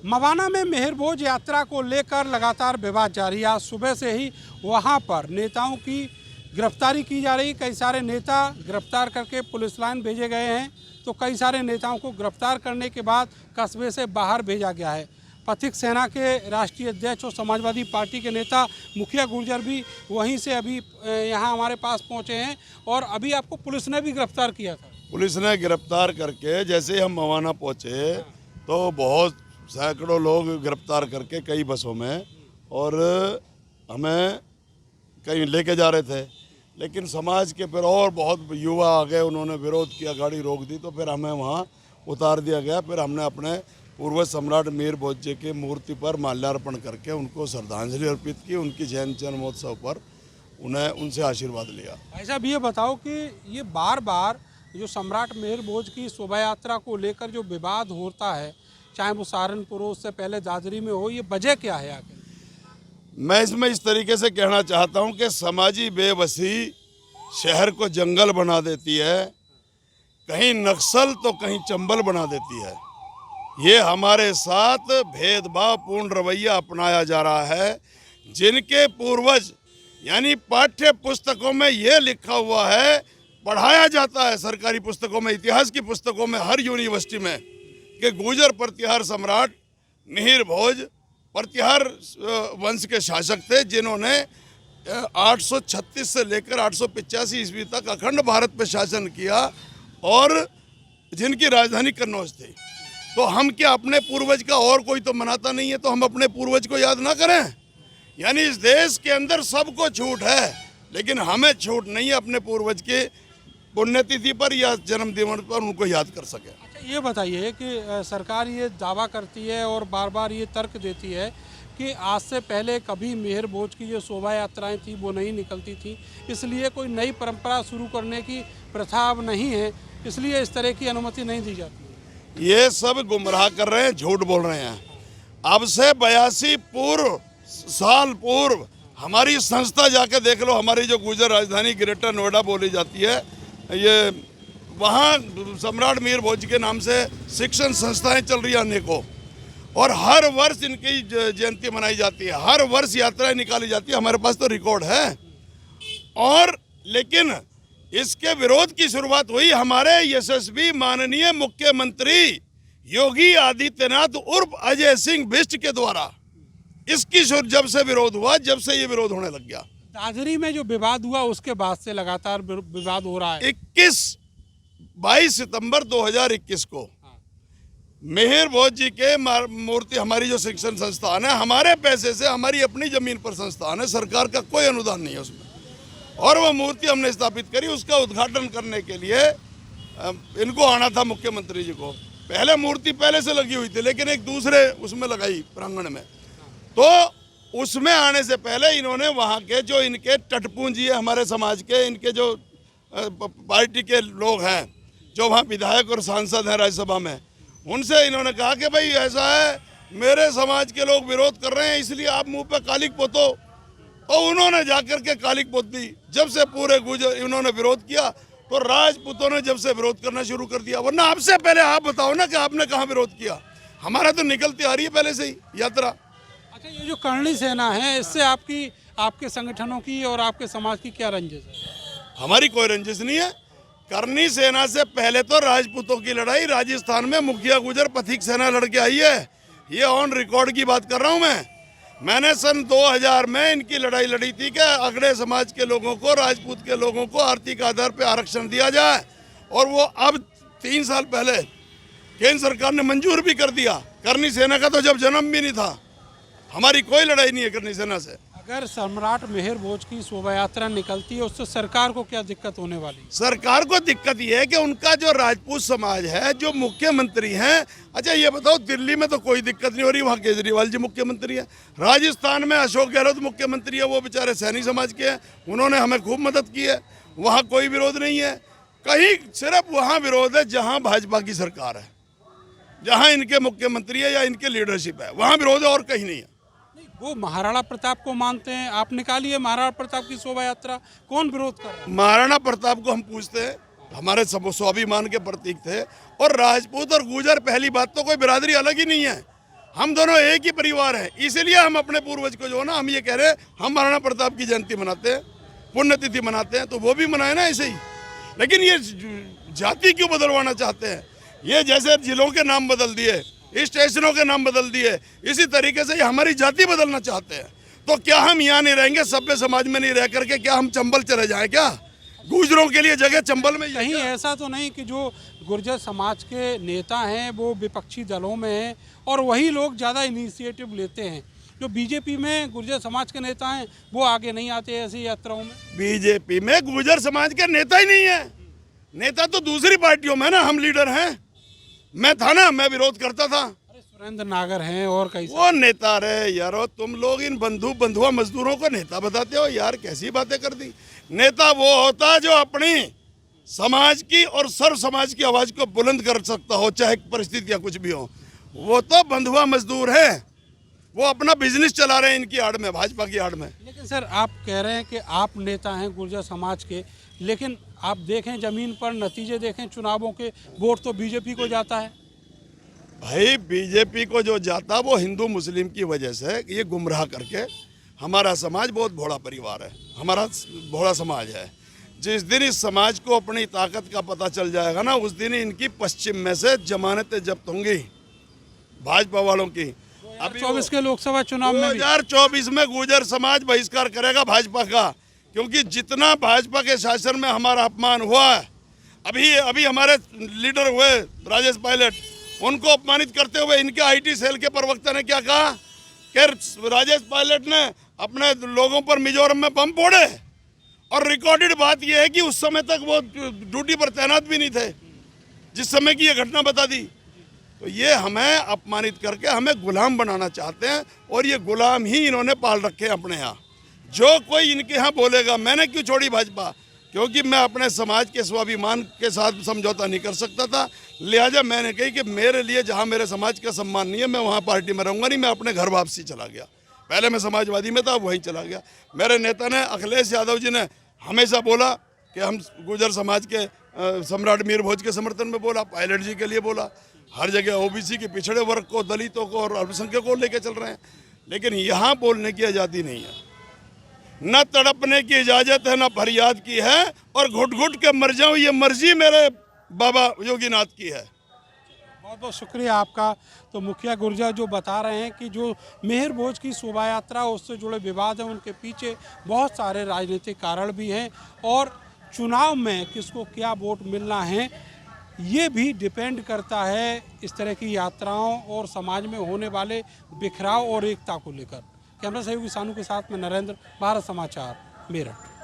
मवाना में मेहर भोज यात्रा को लेकर लगातार विवाद जारी है। आज सुबह से ही वहां पर नेताओं की गिरफ्तारी की जा रही। कई सारे नेता गिरफ्तार करके पुलिस लाइन भेजे गए हैं, तो कई सारे नेताओं को गिरफ्तार करने के बाद कस्बे से बाहर भेजा गया है। पथिक सेना के राष्ट्रीय अध्यक्ष और समाजवादी पार्टी के नेता मुखिया गुर्जर भी वहीं से अभी यहाँ हमारे पास पहुँचे हैं, और अभी आपको पुलिस ने भी गिरफ्तार किया था। पुलिस ने गिरफ्तार करके जैसे ही हम मवाना पहुँचे तो बहुत सैकड़ों लोग गिरफ्तार करके कई बसों में और हमें कहीं लेके जा रहे थे, लेकिन समाज के फिर और बहुत युवा आ गए, उन्होंने विरोध किया, गाड़ी रोक दी, तो फिर हमें वहाँ उतार दिया गया। फिर हमने अपने पूर्वज सम्राट मेहर भोज जी की मूर्ति पर माल्यार्पण करके उनको श्रद्धांजलि अर्पित की। उनकी जन्म महोत्सव पर उनसे आशीर्वाद लिया। भाई साहब, ये बताओ कि ये बार बार जो सम्राट मेहर भोज की शोभा यात्रा को लेकर जो विवाद होता है, चाहे वो सहारनपुर हो, उससे पहले दादरी में हो, ये वजह क्या है आगे? मैं इसमें इस तरीके से कहना चाहता हूं कि समाजी बेबसी शहर को जंगल बना देती है, कहीं नक्सल तो कहीं चंबल बना देती है। ये हमारे साथ भेदभावपूर्ण रवैया अपनाया जा रहा है। जिनके पूर्वज यानी पाठ्य पुस्तकों में ये लिखा हुआ है, पढ़ाया जाता है सरकारी पुस्तकों में, इतिहास की पुस्तकों में, हर यूनिवर्सिटी में, कि गुर्जर प्रतिहार सम्राट मेहर भोज प्रतिहार वंश के शासक थे, जिन्होंने 836 से लेकर 885 ईस्वी तक अखंड भारत पर शासन किया और जिनकी राजधानी कन्नौज थी। तो हम क्या अपने पूर्वज का और कोई तो मनाता नहीं है, तो हम अपने पूर्वज को याद ना करें? यानी इस देश के अंदर सबको छूट है, लेकिन हमें छूट नहीं है अपने पूर्वज के पुण्यतिथि पर या जन्मदिन पर उनको याद कर सके। अच्छा, ये बताइए कि सरकार ये दावा करती है और बार बार ये तर्क देती है कि आज से पहले कभी मेहर भोज की जो शोभा यात्राएं थी वो नहीं निकलती थी, इसलिए कोई नई परंपरा शुरू करने की प्रथा अब नहीं है, इसलिए इस तरह की अनुमति नहीं दी जाती। ये सब गुमराह कर रहे हैं, झूठ बोल रहे हैं। अब से 82 साल पूर्व हमारी संस्था जाके देख लो, हमारी जो गुर्जर राजधानी ग्रेटर नोएडा बोली जाती है, ये वहाँ सम्राट मेहर भोज के नाम से शिक्षण संस्थाएं चल रही हैं अनेकों, और हर वर्ष इनकी जयंती मनाई जाती है, हर वर्ष यात्राएं निकाली जाती है। हमारे पास तो रिकॉर्ड है। और लेकिन इसके विरोध की शुरुआत हुई हमारे यशस्वी माननीय मुख्यमंत्री योगी आदित्यनाथ उर्फ अजय सिंह बिष्ट के द्वारा। इसकी जब से विरोध हुआ, जब से ये विरोध होने लग गया। दादरी में जो विवाद हुआ उसके बाद से लगातार विवाद हो रहा है। 22 सितंबर 2021 को मेहर भोज जी के मूर्ति, हमारी जो शिक्षण संस्थान है, हमारे पैसे से, हमारी अपनी जमीन पर संस्थान है, सरकार का कोई अनुदान नहीं है उसमें, और वो मूर्ति हमने स्थापित करी। उसका उद्घाटन करने के लिए इनको आना था मुख्यमंत्री जी को। पहले मूर्ति पहले से लगी हुई थी, लेकिन एक दूसरे उसमें लगाई प्रांगण में, तो उसमें आने से पहले इन्होंने वहाँ के जो इनके टटपूंजी है हमारे समाज के, इनके जो पार्टी के लोग हैं, जो वहाँ विधायक और सांसद हैं राज्यसभा में, उनसे इन्होंने कहा कि भाई ऐसा है, मेरे समाज के लोग विरोध कर रहे हैं, इसलिए आप मुंह पे कालिक पोतो। और उन्होंने जाकर के कालिक पोत दी। जब से पूरे गुर्जर इन्होंने विरोध किया, तो राजपूतों ने जब से विरोध करना शुरू कर दिया। वरना आपसे पहले आप बताओ ना कि आपने कहाँ विरोध किया? हमारा तो निकलती आ रही है पहले से ही यात्रा। अच्छा, ये जो करणी सेना है, इससे आपके संगठनों की और आपके समाज की क्या रंजिश है? हमारी कोई रंजिश नहीं है। करणी सेना से पहले तो राजपूतों की लड़ाई राजस्थान में मुखिया गुर्जर पथिक सेना लड़के आई है। ये ऑन रिकॉर्ड की बात कर रहा हूँ मैंने सन 2000 में इनकी लड़ाई लड़ी थी कि अगड़े समाज के लोगों को, राजपूत के लोगों को आर्थिक आधार पर आरक्षण दिया जाए, और वो अब 3 साल पहले केंद्र सरकार ने मंजूर भी कर दिया। करणी सेना का तो जब जन्म भी नहीं था। हमारी कोई लड़ाई नहीं है करणी सेना से। अगर सम्राट मेहर भोज की शोभा यात्रा निकलती है, उससे सरकार को क्या दिक्कत होने वाली? सरकार को दिक्कत ये है कि उनका जो राजपूत समाज है, जो मुख्यमंत्री हैं, अच्छा ये बताओ, दिल्ली में तो कोई दिक्कत नहीं हो रही, वहाँ केजरीवाल जी मुख्यमंत्री है। राजस्थान में अशोक गहलोत मुख्यमंत्री है, वो बेचारे सैनी समाज के हैं, उन्होंने हमें खूब मदद की है, वहाँ कोई विरोध नहीं है। कहीं सिर्फ वहाँ विरोध है जहाँ भाजपा की सरकार है, जहाँ इनके मुख्यमंत्री है या इनके लीडरशिप है, वहाँ विरोध है, और कहीं नहीं है। वो महाराणा प्रताप को मानते हैं, आप निकालिए महाराणा प्रताप की शोभा यात्रा, कौन विरोध कर रहा है? महाराणा प्रताप को हम पूछते हैं, हमारे स्वाभिमान के प्रतीक थे, और राजपूत और गुर्जर, पहली बात तो कोई बिरादरी अलग ही नहीं है। हम दोनों एक ही परिवार हैं, इसीलिए हम अपने पूर्वज को जो है ना, हम ये कह रहे हैं, हम महाराणा प्रताप की जयंती मनाते हैं, पुण्यतिथि मनाते हैं, तो वो भी मनाए ना ऐसे ही। लेकिन ये जाति क्यों बदलवाना चाहते हैं? ये जैसे जिलों के नाम बदल दिए, स्टेशनों के नाम बदल दिए, इसी तरीके से ये हमारी जाति बदलना चाहते हैं। तो क्या हम यहाँ नहीं रहेंगे, सभ्य समाज में नहीं रह करके क्या हम चंबल चले जाएं? क्या गुर्जरों के लिए जगह चंबल में? कहीं ऐसा तो नहीं कि जो गुर्जर समाज के नेता हैं वो विपक्षी दलों में हैं और वही लोग ज़्यादा इनिशिएटिव लेते हैं? जो बीजेपी में गुर्जर समाज के नेता हैं वो आगे नहीं आते ऐसी यात्राओं में? बीजेपी में गुर्जर समाज के नेता ही नहीं है। नेता तो दूसरी पार्टियों में ना, हम लीडर हैं। मैं था ना, मैं विरोध करता था। अरे सुरेंद्र नागर हैं और कई वो नेता रहे यारो, तुम लोग इन बंधुआ मजदूरों को नेता बताते हो यार, कैसी बातें कर दी। नेता वो होता है जो अपनी समाज की और सर्व समाज की आवाज को बुलंद कर सकता हो, चाहे परिस्थितियां कुछ भी हो। वो तो बंधुआ मजदूर है, वो अपना बिजनेस चला रहे हैं इनकी आड़ में, भाजपा की आड़ में। लेकिन सर आप कह रहे हैं कि आप नेता हैं गुर्जर समाज के, लेकिन आप देखें ज़मीन पर नतीजे देखें चुनावों के, वोट तो बीजेपी को जाता है। भाई बीजेपी को जो जाता वो हिंदू मुस्लिम की वजह से ये गुमराह करके, हमारा समाज बहुत भोला परिवार है, हमारा भोला समाज है। जिस दिन इस समाज को अपनी ताकत का पता चल जाएगा ना, उस दिन इनकी पश्चिम में से जमानतें जब्त होंगी भाजपा वालों की। अभी 2024 के लोकसभा चुनाव में 2024 में गुर्जर समाज बहिष्कार करेगा भाजपा का, क्योंकि जितना भाजपा के शासन में हमारा अपमान हुआ है, अभी हमारे लीडर हुए राजेश पायलट, उनको अपमानित करते हुए इनके आईटी सेल के प्रवक्ता ने क्या कहा कि राजेश पायलट ने अपने लोगों पर मिजोरम में बम फोड़े। और रिकॉर्डेड बात यह है कि उस समय तक वो ड्यूटी पर तैनात भी नहीं थे जिस समय की ये घटना बता दी। तो ये हमें अपमानित करके हमें गुलाम बनाना चाहते हैं, और ये गुलाम ही इन्होंने पाल रखे हैं अपने यहाँ। जो कोई इनके यहाँ बोलेगा, मैंने क्यों छोड़ी भाजपा, क्योंकि मैं अपने समाज के स्वाभिमान के साथ समझौता नहीं कर सकता था। लिहाजा मैंने कही कि मेरे लिए जहाँ मेरे समाज का सम्मान नहीं है, मैं वहाँ पार्टी में रहूँगा नहीं। मैं अपने घर वापसी चला गया। पहले मैं समाजवादी में था, वहीं चला गया। मेरे नेता ने, अखिलेश यादव जी ने हमेशा बोला कि हम गुर्जर समाज के सम्राट मीर भोज के समर्थन में बोला, पायलट जी के लिए बोला, हर जगह ओबीसी के पिछड़े वर्ग को, दलितों को और अल्पसंख्यकों को लेकर चल रहे हैं। लेकिन यहाँ बोलने की आज़ादी नहीं है, न तड़पने की इजाज़त है, न फरियाद की है, और घुट घुट के मर जाऊँ ये मर्जी मेरे बाबा योगीनाथ की है। बहुत बहुत शुक्रिया आपका। तो मुखिया गुर्जर जो बता रहे हैं कि जो मेहर भोज की शोभा यात्रा, उससे जुड़े विवाद हैं, उनके पीछे बहुत सारे राजनीतिक कारण भी हैं, और चुनाव में किसको क्या वोट मिलना है ये भी डिपेंड करता है इस तरह की यात्राओं और समाज में होने वाले बिखराव और एकता को लेकर। कैमरा सहयोगी सानू के साथ में नरेंद्र, भारत समाचार, मेरठ।